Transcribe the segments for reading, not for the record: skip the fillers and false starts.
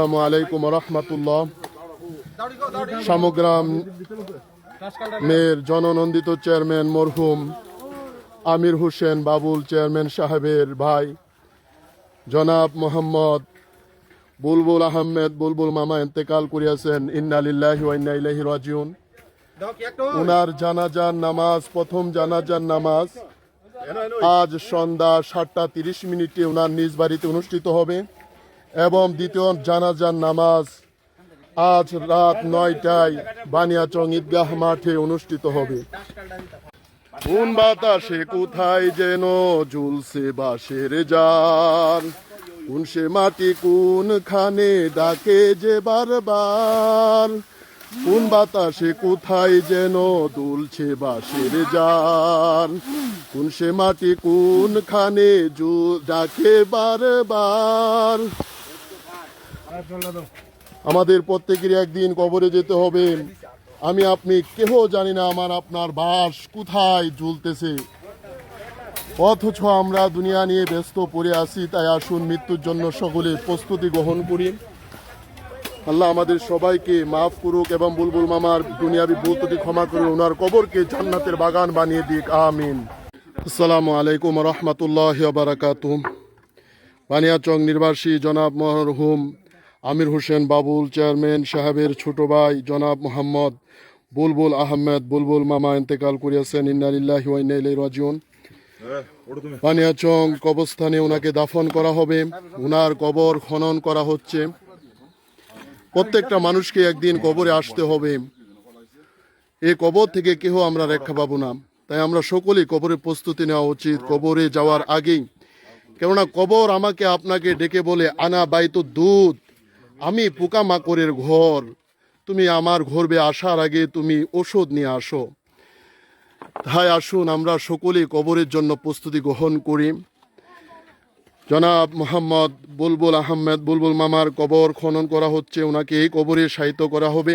আসসালামু আলাইকুম রহমতুল্লাহ। সামগ্রাম মের জননন্দিত চেয়ারম্যান মরহুম আমির হোসেন বাবুল চেয়ারম্যান সাহেবের ভাই জনাব মোহাম্মদ বুলবুল আহমেদ বুলবুল মামা ইন্তেকাল করিয়াছেন। ইন্না লিল্লাহি ওয়া ইন্না ইলাইহি রাজিউন। উনার জানাজার নামাজ, প্রথম জানাজার নামাজ আজ সন্ধ্যা 7:30 উনার নিজ বাড়িতে অনুষ্ঠিত হবে এবং দ্বিতীয় জানাজার নামাজ আজ রাত 9টায় বানিয়াচং ঈদগাহ মাঠে অনুষ্ঠিত হবে। কোন বাতাসে কোথায় যেন ঝুলছে বাঁশের জাল, কোন সে মাটি কোন খানে ডাকে যে বারবার, কোন বাতাসে কোথায় যেন দুলছে বাঁশের জাল, কোন সে মাটি কোন খানে ডাকে বারবার। আমাদের প্রত্যেকেরই একদিন কবরে যেতে হবে। আমি আপনি কেহ জানি না আমার আপনার বাস কোথায় ঝুলতেছে, অথচ আমরা দুনিয়া নিয়ে ব্যস্ত পড়ে আছি। তাই আসুন মৃত্যুর জন্য সকলে প্রস্তুতি গ্রহণ করি। আল্লাহ আমাদের সবাইকে মাফ করুক এবং বুলবুল মামার দুনিয়াবি ভুল ত্রুটি ক্ষমা করে ওনার কবরকে জান্নাতের বাগান বানিয়ে দিক, আমিন। আসসালামু আলাইকুম রহমতুল্লাহি ওয়া বারাকাতুহু। বানিয়াচং নির্বাসী জনাব মরহুম আমির হোসেন বাবুল চেয়ারম্যান সাহেবের ছোট ভাই জনাব মোহাম্মদ বুলবুল আহমেদ বুলবুল মামা ইন্তেকাল করিয়াছেন। ইন্না লিল্লাহি ওয়া ইন্না ইলাইহি রাজিউন। বানিয়াচং কবরস্থানে ওনাকে দাফন করা হবে। ওনার কবর খনন করা হচ্ছে। প্রত্যেকটা মানুষকে একদিন কবরে আসতে হবে। এই কবর থেকে কেহ আমরা রক্ষা পাবো না। তাই আমরা সকলেই কবরের প্রস্তুতি নেওয়া উচিত কবরে যাওয়ার আগেই। কেননা কবর আমাকে আপনাকে ডেকে বলে, আনা বাইতুদ দুধ, আমি পোকামাকড়ের ঘর, তুমি আমার ঘরবে আসার আগে তুমি ওষুধ নিয়ে আসো। তাই আসুন আমরা সকলেই কবরের জন্য প্রস্তুতি গ্রহণ করি। জনাব মোহাম্মদ বুলবুল আহমেদ বুলবুল মামার কবর খনন করা হচ্ছে। ওনাকে এই কবরে শায়িত করা হবে।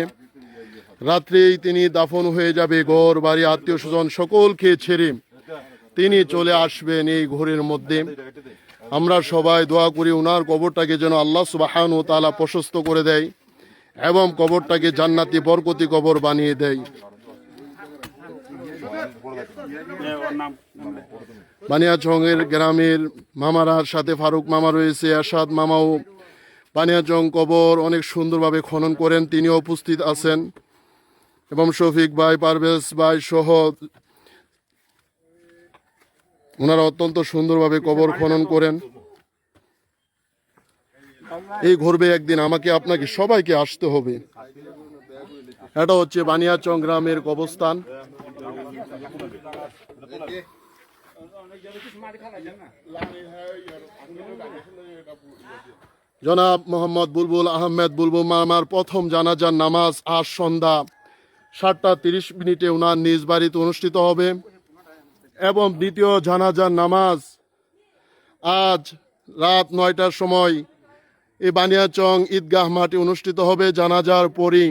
রাত্রেই তিনি দাফন হয়ে যাবে। ঘর বাড়ি আত্মীয় স্বজন সকলকে ছেড়ে তিনি চলে আসবেন এই ঘরের মধ্যে। আমরা সবাই দোয়া করি ওনার কবরটাকে যেন আল্লাহ সুবহানাহু ওয়া তাআলা প্রশস্ত করে দেয় এবং কবরটাকে জান্নাতি বরকতি কবর বানিয়ে দেয়। বানিয়াচংয়ের গ্রামের মামারার সাথে ফারুক মামা রয়েছে, আসাদ মামাও বানিয়াচং কবর অনেক সুন্দরভাবে খনন করেন, তিনিও উপস্থিত আছেন এবং শফিক ভাই পারভেজ ভাই সহ ওনারা অত্যন্ত সুন্দরভাবে কবর খনন করেন। এই ঘরবে একদিন আমাকে আপনাকে সবাইকে আসতে হবে। এটা হচ্ছে বানিয়াচং গ্রামের কবরস্থান। জনাব মোহাম্মদ বুলবুল আহমেদ বুলবুল মামার প্রথম জানাজার নামাজ আজ সন্ধ্যা 7:30 ওনার নিজ বাড়িতে অনুষ্ঠিত হবে এবং দ্বিতীয় জানাজার নামাজ আজ রাত 9টার সময় এই বানিয়াচং ঈদগাহ মাঠে অনুষ্ঠিত হবে। জানাজার পরই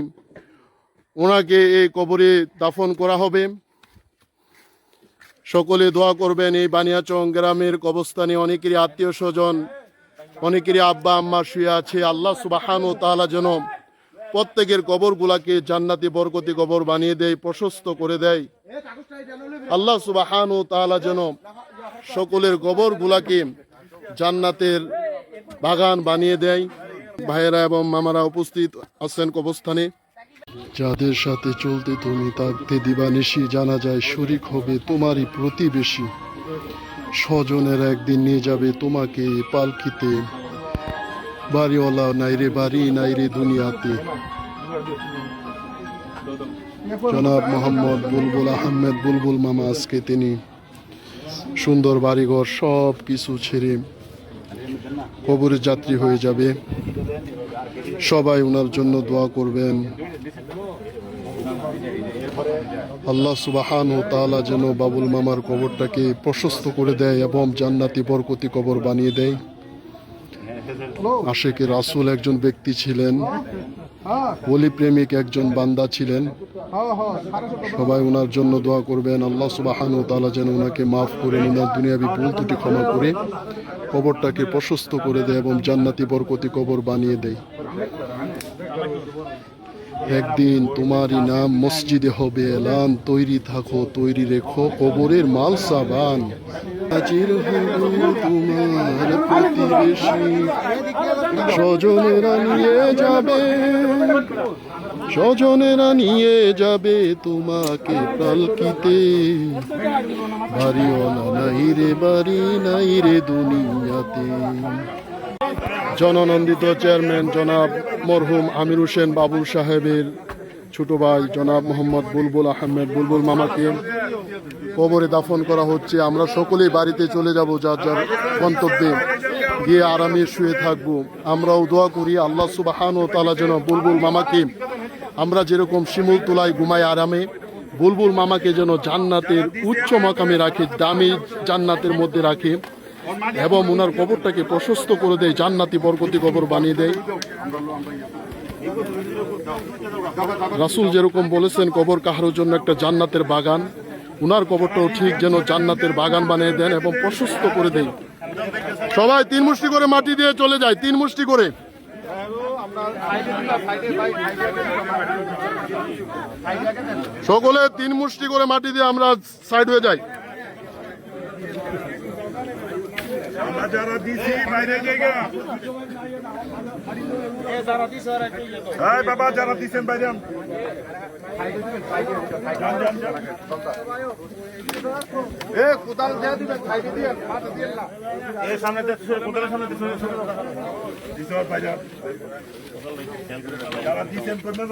ওনাকে এই কবরে দাফন করা হবে। সকলে দোয়া করবেন। এই বানিয়াচং গ্রামের কবরস্থানে অনেকেরই আত্মীয় স্বজন, অনেকেরই আব্বা আম্মা শুয়ে আছে। আল্লাহ সুবহানাহু ওয়া তাআলা যেন প্রত্যেকের কবরগুলাকে জান্নাতি বরকতি কবর বানিয়ে দেয়, প্রশস্ত করে দেয়। আল্লাহ সুবহানাহু ওয়া তাআলা যেন সকলের কবরগুলাকে জান্নাতের বাগান বানিয়ে দেয়। ভাইয়েরা এবং মামারা উপস্থিত আছেন কবরস্থানে। যাদের সাথে চলতে তুমি থাকতে দিবানিশি, জানা যায় শরীক হবে তোমারই প্রতিবেশী। স্বজনের একদিন নিয়ে যাবে তোমাকে পালকিতে, বাড়িওয়ালা নাইরে বাড়ি নাইরে দুনিয়াতে। জনাব মোহাম্মদ বুলবুল আহমেদ বুলবুল মামা আজকে তিনি সুন্দর বাড়িঘর সব কিছু ছেড়ে কবরের যাত্রী হয়ে যাবে। সবাই ওনার জন্য দোয়া করবেন। আল্লাহ সুবহানাহু ওয়া তাআলা যেন বাবুল মামার কবরটাকে প্রশস্ত করে দেয় এবং জান্নাতি বরকতি কবর বানিয়ে দেয়। আশেকে রাসূল একজন ব্যক্তি ছিলেন, ওলি প্রেমিক একজন বান্দা ছিলেন। সবাই ওনার জন্য দোয়া করবেন। আল্লাহ সুবহানাহু ওয়া তাআলা যেন ওনাকে মাফ করে ওনার দুনিয়াবি ভুল ত্রুটি ক্ষমা করে কবরটাকে প্রশস্ত করে দেয় এবং জান্নাতি বরকতি কবর বানিয়ে দেয়। একদিন তোমারই নাম মসজিদে হবে এলান, তৈরি থাকো তৈরি রেখো কবরের মাল সাবান। হাজির হলো তোমার প্রতিবেশী, স্বজনেরা নিয়ে যাবে, স্বজনেরা নিয়ে যাবে তোমাকে পালকিতে। বাড়িওয়ালা নাই রে বাড়ি নাই রে দুনিয়াতে। জননন্দিত চেয়ারম্যান জনাব মরহুম আমির হোসেন বাবুল সাহেবের ছোট ভাই জনাব মোহাম্মদ বুলবুল আহমেদ বুলবুল মামাকে কবরে দাফন করা হচ্ছে। আমরা সকলেই বাড়িতে চলে যাব, যার যার গন্তব্যে গিয়ে আরামে শুয়ে থাকব। আমরাও দোয়া করি আল্লাহ সুবহানাহু ওয়া তাআলা যেন বুলবুল মামাকে, আমরা যেরকম শিমুল তোলায় ঘুমাই আরামে, বুলবুল মামাকে যেন জান্নাতের উচ্চ মাকামে রাখে, দামি জান্নাতের মধ্যে রাখে এবং ওনার কবরটাকে প্রশস্ত করে দেয়, জান্নাতি বরকতি কবর বানিয়ে দেয়। রাসূল যেরকম বলেছেন কবর কাহারোর জন্য একটা জান্নাতের বাগান, ওনার কবরটাও ঠিক যেন জান্নাতের বাগান বানিয়ে দেন এবং প্রশস্ত করে দেয়। সবাই 3 মুষ্টি করে মাটি দিয়ে চলে যায়, 3 মুষ্টি করে। সকলে 3 মুষ্টি করে মাটি দিয়ে আমরা সাইড হয়ে যাই। যারা দিছি বাইরে জায়গা বাবা, যারা দিছেন বাইরে সামনে কোদালের সামনে যারা দিছেন করবেন